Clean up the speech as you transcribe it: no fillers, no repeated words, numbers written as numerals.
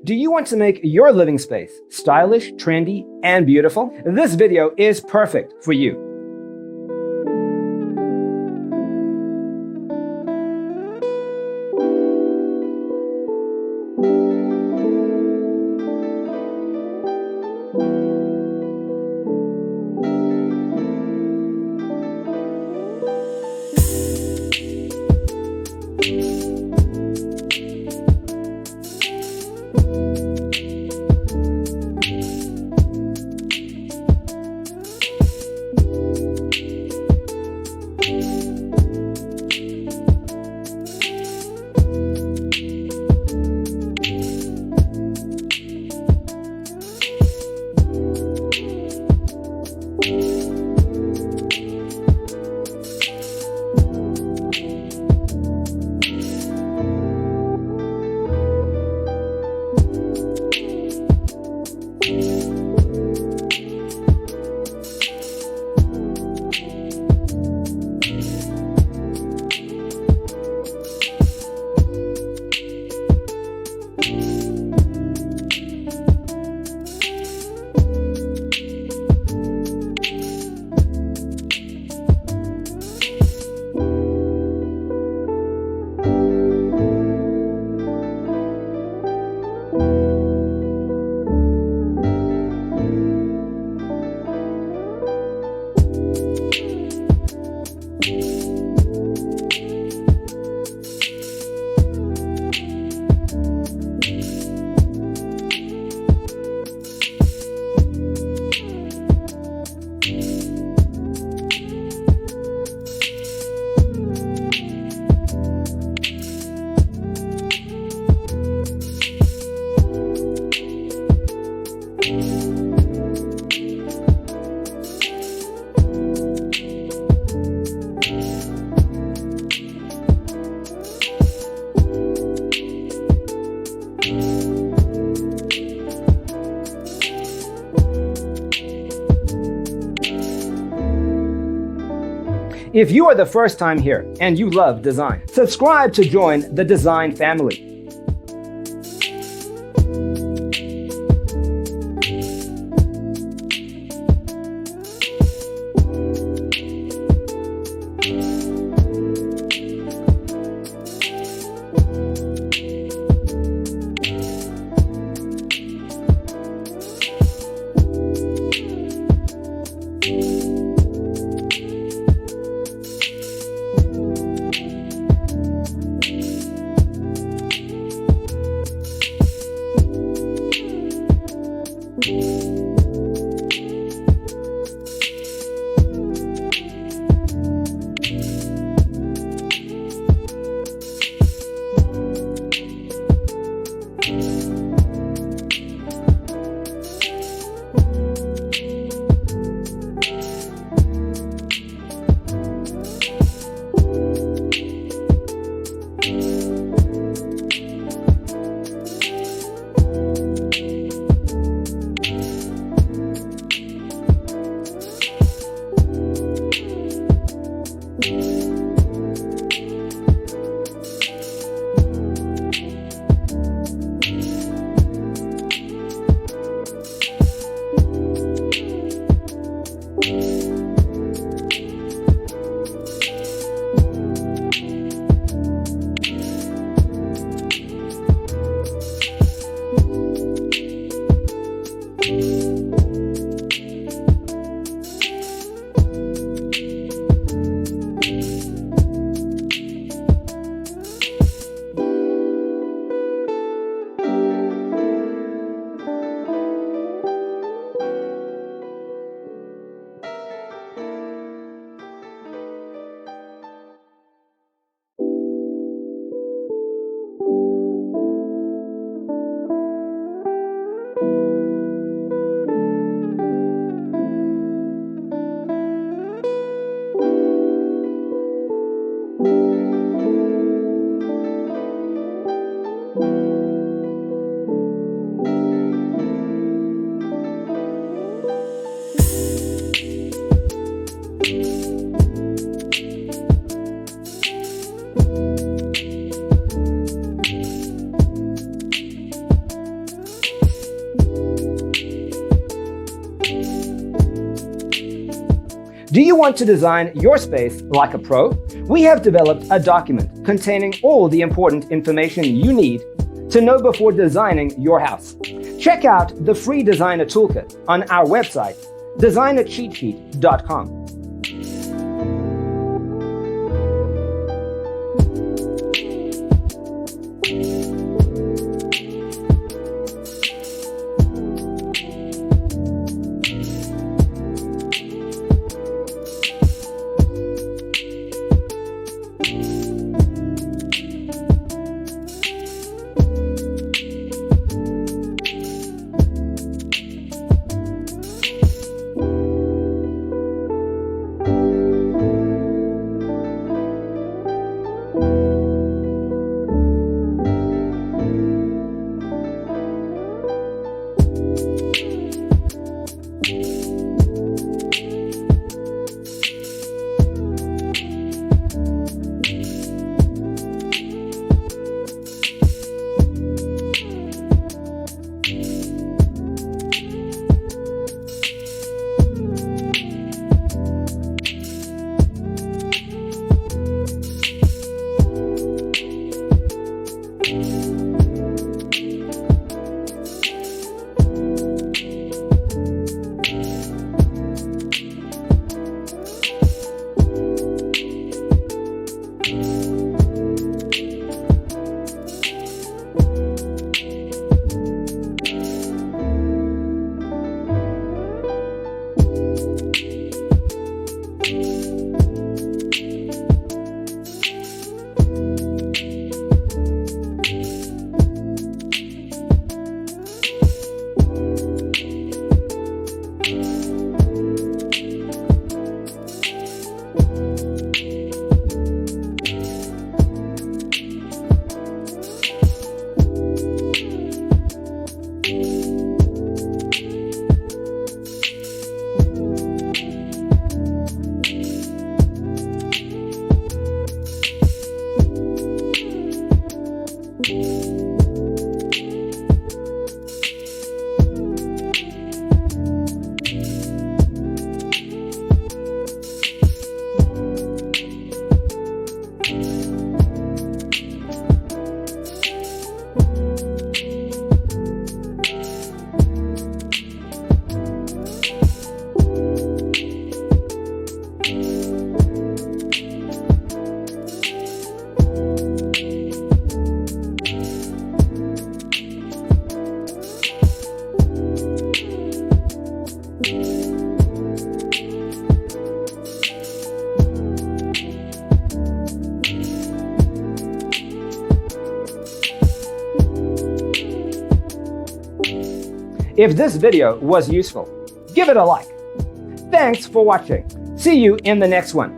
Do you want to make your living space stylish, trendy, and beautiful? This video is perfect for you. If you are the first time here and you love design, subscribe to join the design family. Do you want to design your space like a pro? We have developed a document containing all the important information you need to know before designing your house. Check out the free designer toolkit on our website, designercheatsheet.com. If this video was useful, give it a like. Thanks for watching. See you in the next one.